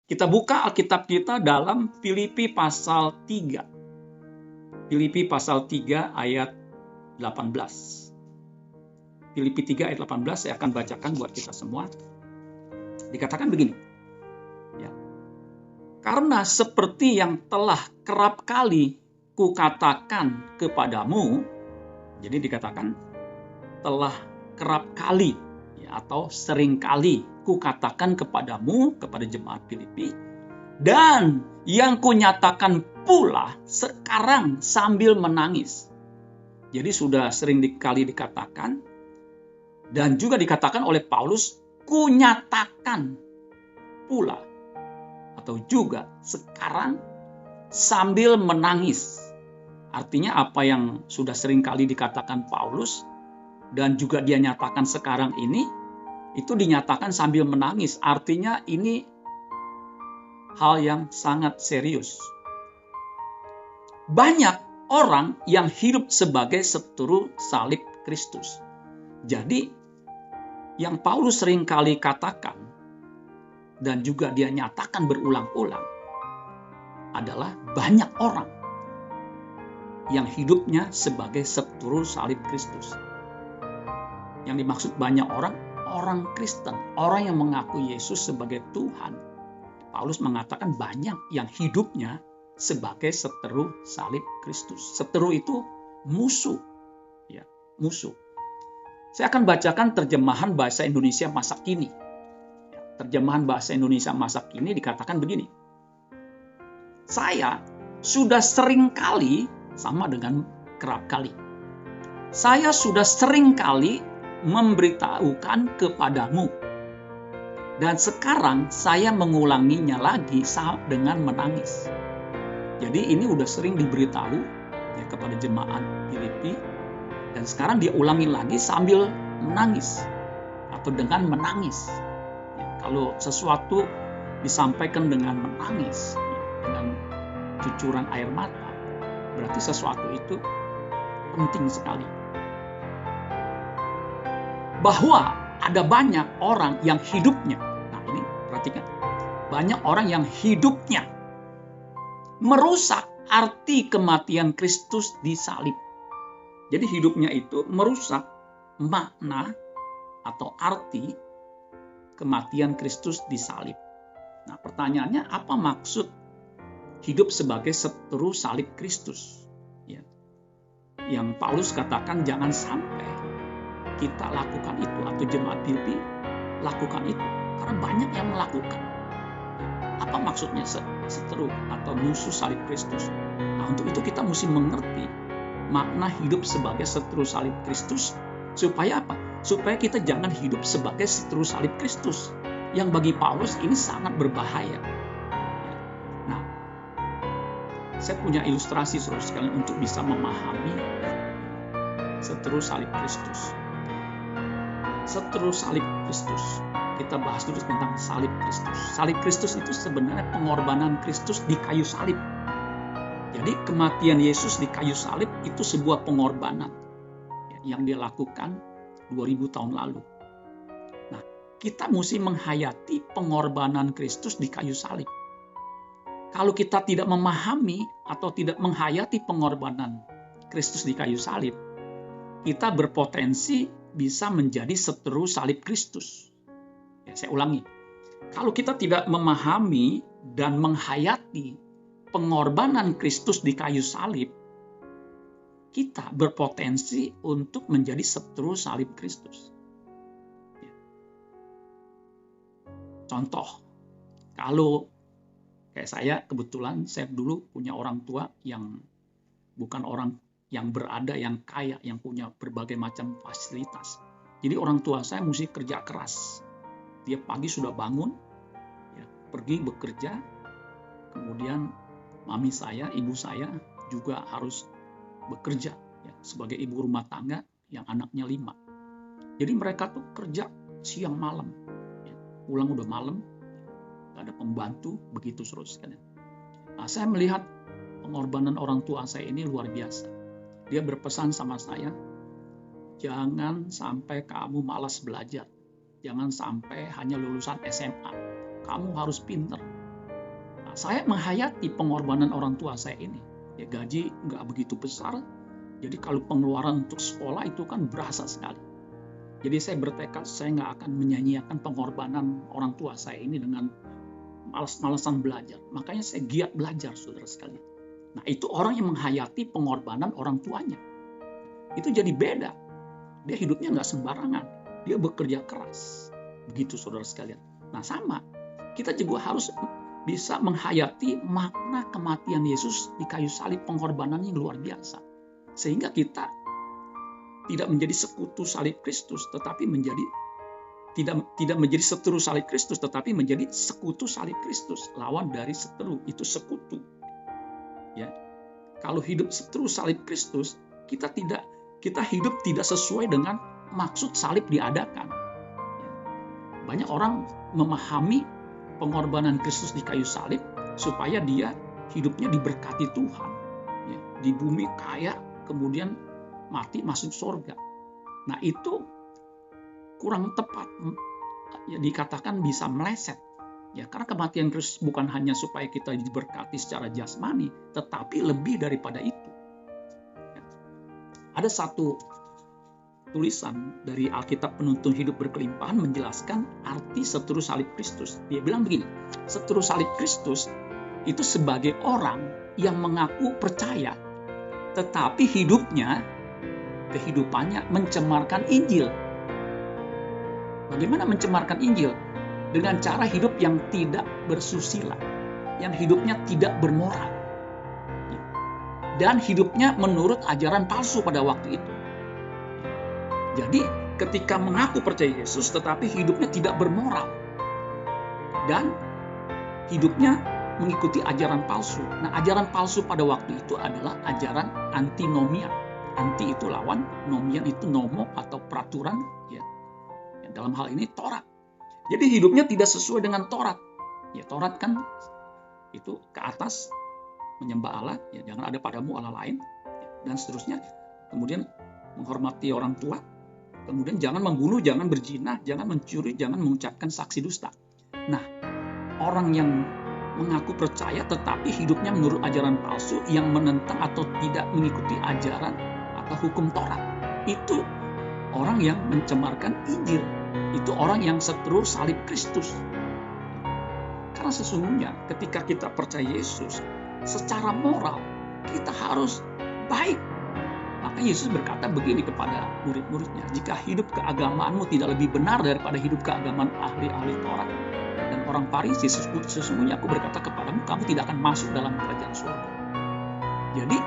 Kita buka Alkitab kita dalam Filipi pasal 3. Filipi pasal 3 ayat 18. Filipi 3 ayat 18 saya akan bacakan buat kita semua. Dikatakan begini. Ya. Karena seperti yang telah kerap kali kukatakan kepadamu, jadi dikatakan telah kerap kali ya, atau sering kali kukatakan kepadamu, kepada jemaat Filipi, dan yang kunyatakan pula sekarang sambil menangis. Jadi sudah sering kali dikatakan, dan juga dikatakan oleh Paulus, kunyatakan pula, atau juga sekarang sambil menangis. Artinya apa yang sudah sering kali dikatakan Paulus, dan juga dia nyatakan sekarang ini, itu dinyatakan sambil menangis. Artinya ini hal yang sangat serius. Banyak orang yang hidup sebagai seteru salib Kristus. Jadi, yang Paulus sering kali katakan, dan juga dia nyatakan berulang-ulang, adalah banyak orang yang hidupnya sebagai seteru salib Kristus. Yang dimaksud banyak orang Kristen, orang yang mengaku Yesus sebagai Tuhan. Paulus mengatakan banyak yang hidupnya sebagai seteru salib Kristus. Seteru itu musuh, ya, musuh. Saya akan bacakan terjemahan bahasa Indonesia masa kini. Ya, terjemahan bahasa Indonesia masa kini dikatakan begini. Saya sudah sering kali, sama dengan kerap kali. Saya sudah sering kali memberitahukan kepadamu. Dan sekarang saya mengulanginya lagi dengan menangis. Jadi ini udah sering diberitahu ya, kepada jemaat Filipi, dan sekarang dia ulangi lagi sambil menangis atau dengan menangis. Ya, kalau sesuatu disampaikan dengan menangis, ya, dengan cucuran air mata, berarti sesuatu itu penting sekali. Bahwa ada banyak orang yang hidupnya, nah ini perhatikan, banyak orang yang hidupnya merusak arti kematian Kristus di salib. Jadi hidupnya itu merusak makna atau arti kematian Kristus di salib. Nah pertanyaannya, apa maksud hidup sebagai seteru salib Kristus? Ya. Yang Paulus katakan jangan sampai kita lakukan itu, atau jemaat Filipi lakukan itu, karena banyak yang melakukan. Apa maksudnya seteru atau musuh salib Kristus? Nah, untuk itu kita mesti mengerti makna hidup sebagai seteru salib Kristus, supaya apa? Supaya kita jangan hidup sebagai seteru salib Kristus, yang bagi Paulus ini sangat berbahaya. Nah, saya punya ilustrasi saudara sekalian untuk bisa memahami seteru salib Kristus. Seteru salib Kristus. Kita bahas dulu tentang salib Kristus. Salib Kristus itu sebenarnya pengorbanan Kristus di kayu salib. Jadi kematian Yesus di kayu salib itu sebuah pengorbanan yang dia lakukan 2000 tahun lalu. Nah, kita mesti menghayati pengorbanan Kristus di kayu salib. Kalau kita tidak memahami atau tidak menghayati pengorbanan Kristus di kayu salib, kita berpotensi bisa menjadi seteru salib Kristus. Ya, saya ulangi. Kalau kita tidak memahami dan menghayati pengorbanan Kristus di kayu salib, kita berpotensi untuk menjadi seteru salib Kristus. Ya. Contoh, kalau kayak saya, kebetulan saya dulu punya orang tua yang bukan orang yang berada, yang kaya, yang punya berbagai macam fasilitas. Jadi orang tua saya mesti kerja keras. Dia pagi sudah bangun, ya, pergi bekerja. Kemudian mami saya, ibu saya juga harus bekerja ya, sebagai ibu rumah tangga yang anaknya 5. Jadi mereka tuh kerja siang malam. Ya, pulang udah malam, gak ada pembantu, begitu seterusnya. Nah, saya melihat pengorbanan orang tua saya ini luar biasa. Dia berpesan sama saya, jangan sampai kamu malas belajar. Jangan sampai hanya lulusan SMA. Kamu harus pinter. Nah, saya menghayati pengorbanan orang tua saya ini. Ya, gaji nggak begitu besar, jadi kalau pengeluaran untuk sekolah itu kan berasa sekali. Jadi saya bertekad saya nggak akan menyanyiakan pengorbanan orang tua saya ini dengan malas-malasan belajar. Makanya saya giat belajar, saudara sekalian. Nah, itu orang yang menghayati pengorbanan orang tuanya. Itu jadi beda. Dia hidupnya nggak sembarangan. Dia bekerja keras. Begitu, saudara sekalian. Nah, sama. Kita juga harus bisa menghayati makna kematian Yesus di kayu salib, pengorbanan yang luar biasa. Sehingga kita tidak menjadi sekutu salib Kristus, tetapi menjadi tidak menjadi seteru salib Kristus, tetapi menjadi sekutu salib Kristus. Lawan dari seteru itu sekutu. Ya, kalau hidup seteru salib Kristus, kita hidup tidak sesuai dengan maksud salib diadakan. Ya. Banyak orang memahami pengorbanan Kristus di kayu salib supaya dia hidupnya diberkati Tuhan. Ya, di bumi kaya, kemudian mati masuk surga. Nah, itu kurang tepat, ya, dikatakan bisa meleset. Ya, karena kematian Kristus bukan hanya supaya kita diberkati secara jasmani, tetapi lebih daripada itu. Ya. Ada satu tulisan dari Alkitab Penuntun Hidup Berkelimpahan menjelaskan arti seteru salib Kristus. Dia bilang begini, seteru salib Kristus itu sebagai orang yang mengaku percaya, tetapi kehidupannya mencemarkan Injil. Bagaimana mencemarkan Injil? Dengan cara hidup yang tidak bersusila, yang hidupnya tidak bermoral, dan hidupnya menurut ajaran palsu pada waktu itu. Jadi ketika mengaku percaya Yesus tetapi hidupnya tidak bermoral dan hidupnya mengikuti ajaran palsu. Nah, ajaran palsu pada waktu itu adalah ajaran antinomian. Anti itu lawan, nomian itu nomo atau peraturan, ya. Dalam hal ini Taurat. Jadi hidupnya tidak sesuai dengan Taurat. Ya, Taurat kan itu ke atas menyembah Allah, ya, jangan ada padamu Allah lain, ya, dan seterusnya. Kemudian menghormati orang tua. Kemudian jangan membunuh, jangan berzina, jangan mencuri, jangan mengucapkan saksi dusta. Nah, orang yang mengaku percaya tetapi hidupnya menurut ajaran palsu yang menentang atau tidak mengikuti ajaran atau hukum Taurat, itu orang yang mencemarkan Injil. Itu orang yang seteru salib Kristus. Karena sesungguhnya ketika kita percaya Yesus, secara moral kita harus baik. Maka Yesus berkata begini kepada murid-muridnya, jika hidup keagamaanmu tidak lebih benar daripada hidup keagamaan ahli-ahli Taurat dan orang Farisi, sesungguhnya aku berkata kepadamu, kamu tidak akan masuk dalam kerajaan surga. Jadi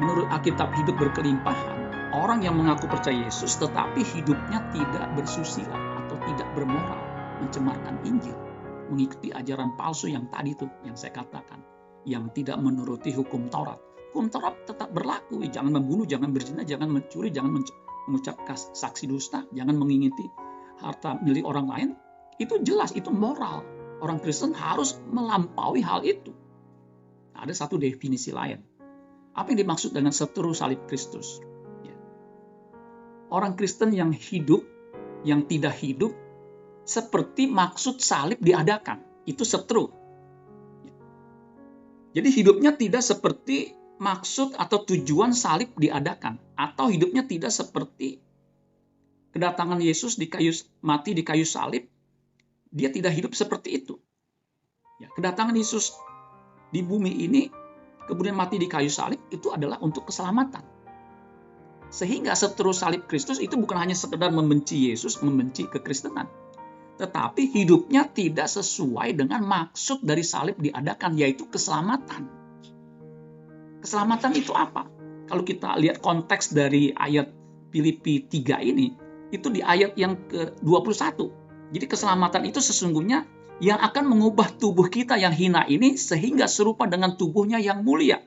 menurut Alkitab Hidup Berkelimpahan, orang yang mengaku percaya Yesus tetapi hidupnya tidak bersusila atau tidak bermoral, mencemarkan Injil, mengikuti ajaran palsu yang tadi tuh yang saya katakan, yang tidak menuruti hukum Taurat. Hukum Taurat tetap berlaku, jangan membunuh, jangan berzina, jangan mencuri, jangan mengucapkan saksi dusta, jangan mengingiti harta milik orang lain. Itu jelas, itu moral. Orang Kristen harus melampaui hal itu. Nah, ada satu definisi lain. Apa yang dimaksud dengan seteru salib Kristus? Orang Kristen yang hidup, yang tidak hidup, seperti maksud salib diadakan. Itu seteru. Jadi hidupnya tidak seperti maksud atau tujuan salib diadakan. Atau hidupnya tidak seperti kedatangan Yesus mati di kayu salib. Dia tidak hidup seperti itu. Ya, kedatangan Yesus di bumi ini, kemudian mati di kayu salib, itu adalah untuk keselamatan. Sehingga seteru salib Kristus itu bukan hanya sekedar membenci Yesus, membenci kekristenan, tetapi hidupnya tidak sesuai dengan maksud dari salib diadakan, yaitu keselamatan. Keselamatan itu apa? Kalau kita lihat konteks dari ayat Filipi 3 ini, itu di ayat yang ke-21. Jadi keselamatan itu sesungguhnya yang akan mengubah tubuh kita yang hina ini sehingga serupa dengan tubuhnya yang mulia,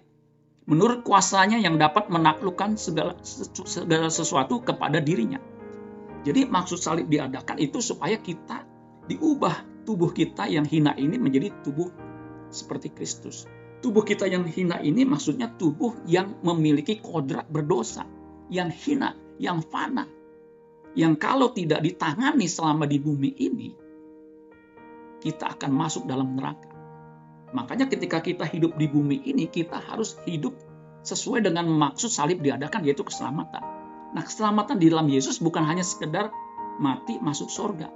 menurut kuasanya yang dapat menaklukkan segala sesuatu kepada dirinya. Jadi maksud salib diadakan itu supaya kita diubah tubuh kita yang hina ini menjadi tubuh seperti Kristus. Tubuh kita yang hina ini maksudnya tubuh yang memiliki kodrat berdosa, yang hina, yang fana, yang kalau tidak ditangani selama di bumi ini, kita akan masuk dalam neraka. Makanya ketika kita hidup di bumi ini, kita harus hidup sesuai dengan maksud salib diadakan, yaitu keselamatan. Nah, keselamatan di dalam Yesus bukan hanya sekedar mati masuk surga,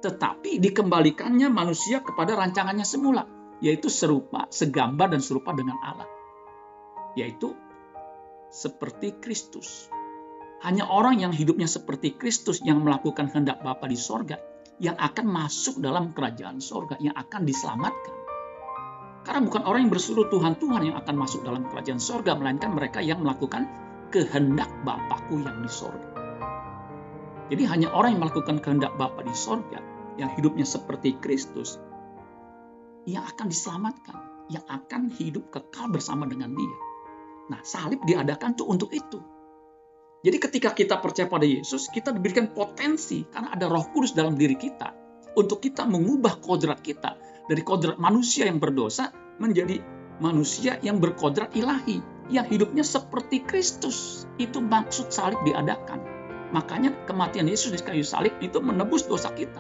tetapi dikembalikannya manusia kepada rancangannya semula, yaitu serupa, segambar dan serupa dengan Allah, yaitu seperti Kristus. Hanya orang yang hidupnya seperti Kristus, yang melakukan kehendak Bapa di sorga, yang akan masuk dalam kerajaan sorga, yang akan diselamatkan. Karena bukan orang yang berseru Tuhan-Tuhan yang akan masuk dalam kerajaan sorga, melainkan mereka yang melakukan kehendak Bapakku yang di sorga. Jadi hanya orang yang melakukan kehendak Bapa di sorga, yang hidupnya seperti Kristus, yang akan diselamatkan, yang akan hidup kekal bersama dengan Dia. Nah, salib diadakan tuh untuk itu. Jadi ketika kita percaya pada Yesus, kita diberikan potensi karena ada Roh Kudus dalam diri kita untuk kita mengubah kodrat kita dari kodrat manusia yang berdosa menjadi manusia yang berkodrat ilahi, yang hidupnya seperti Kristus. Itu maksud salib diadakan. Makanya kematian Yesus di kayu salib itu menebus dosa kita.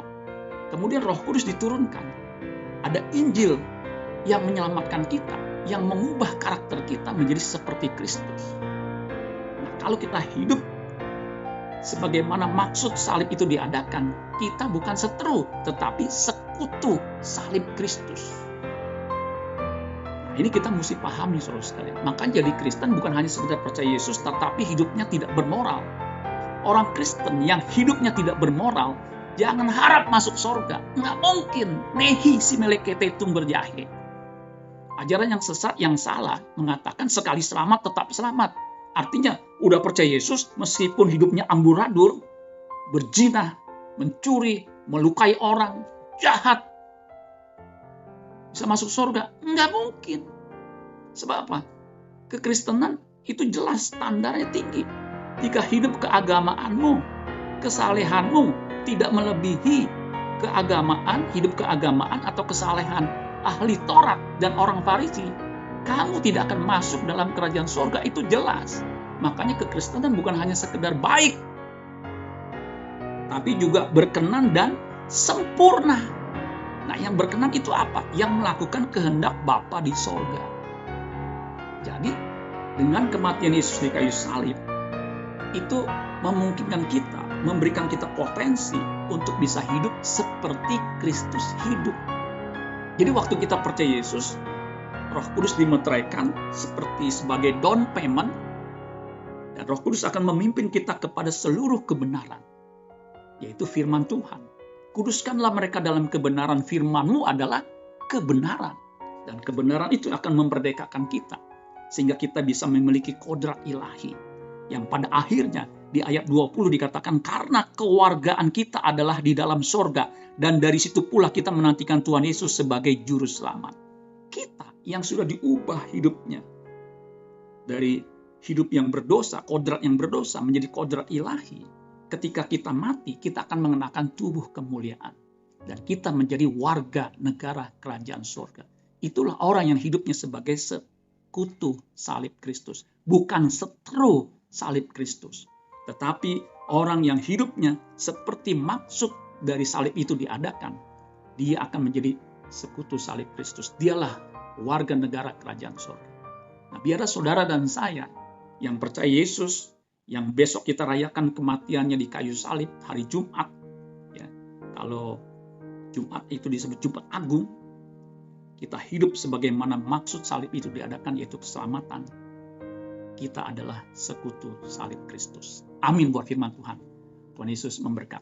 Kemudian Roh Kudus diturunkan. Ada Injil yang menyelamatkan kita, yang mengubah karakter kita menjadi seperti Kristus. Kalau kita hidup sebagaimana maksud salib itu diadakan, kita bukan seteru, tetapi sekutu salib Kristus. Nah, ini kita mesti pahami, saudara sekalian. Maka jadi Kristen bukan hanya sekedar percaya Yesus, tetapi hidupnya tidak bermoral. Orang Kristen yang hidupnya tidak bermoral, jangan harap masuk surga. Nggak mungkin. Nehi si melekete tung berjahe. Ajaran yang sesat, yang salah, mengatakan sekali selamat tetap selamat. Artinya, udah percaya Yesus, meskipun hidupnya amburadul, berzina, mencuri, melukai orang, jahat, bisa masuk surga? Enggak mungkin. Sebab apa? Kekristenan itu jelas standarnya tinggi. Jika hidup keagamaanmu, kesalehanmu tidak melebihi keagamaan, hidup keagamaan atau kesalehan ahli Taurat dan orang Farisi, kamu tidak akan masuk dalam kerajaan surga, itu jelas. Makanya kekristenan bukan hanya sekedar baik, tapi juga berkenan dan sempurna. Nah, yang berkenan itu apa? Yang melakukan kehendak Bapa di surga. Jadi, dengan kematian Yesus di kayu salib, itu memungkinkan kita, memberikan kita potensi untuk bisa hidup seperti Kristus hidup. Jadi waktu kita percaya Yesus, Roh Kudus dimeteraikan seperti sebagai down payment, dan Roh Kudus akan memimpin kita kepada seluruh kebenaran, yaitu firman Tuhan. Kuduskanlah mereka dalam kebenaran, firman-Mu adalah kebenaran. Dan kebenaran itu akan memerdekakan kita, sehingga kita bisa memiliki kodrat ilahi, yang pada akhirnya di ayat 20 dikatakan, karena kewargaan kita adalah di dalam sorga, dan dari situ pula kita menantikan Tuhan Yesus sebagai juru selamat. Kita yang sudah diubah hidupnya dari hidup yang berdosa, kodrat yang berdosa menjadi kodrat ilahi. Ketika kita mati, kita akan mengenakan tubuh kemuliaan. Dan kita menjadi warga negara kerajaan surga. Itulah orang yang hidupnya sebagai sekutu salib Kristus. Bukan seteru salib Kristus. Tetapi orang yang hidupnya seperti maksud dari salib itu diadakan, dia akan menjadi sekutu salib Kristus. Dialah warga negara kerajaan surga. Nah, biarlah saudara dan saya yang percaya Yesus, yang besok kita rayakan kematiannya di kayu salib hari Jumat, ya, kalau Jumat itu disebut Jumat Agung, kita hidup sebagaimana maksud salib itu diadakan, yaitu keselamatan. Kita adalah sekutu salib Kristus. Amin buat firman Tuhan. Tuhan Yesus memberkati.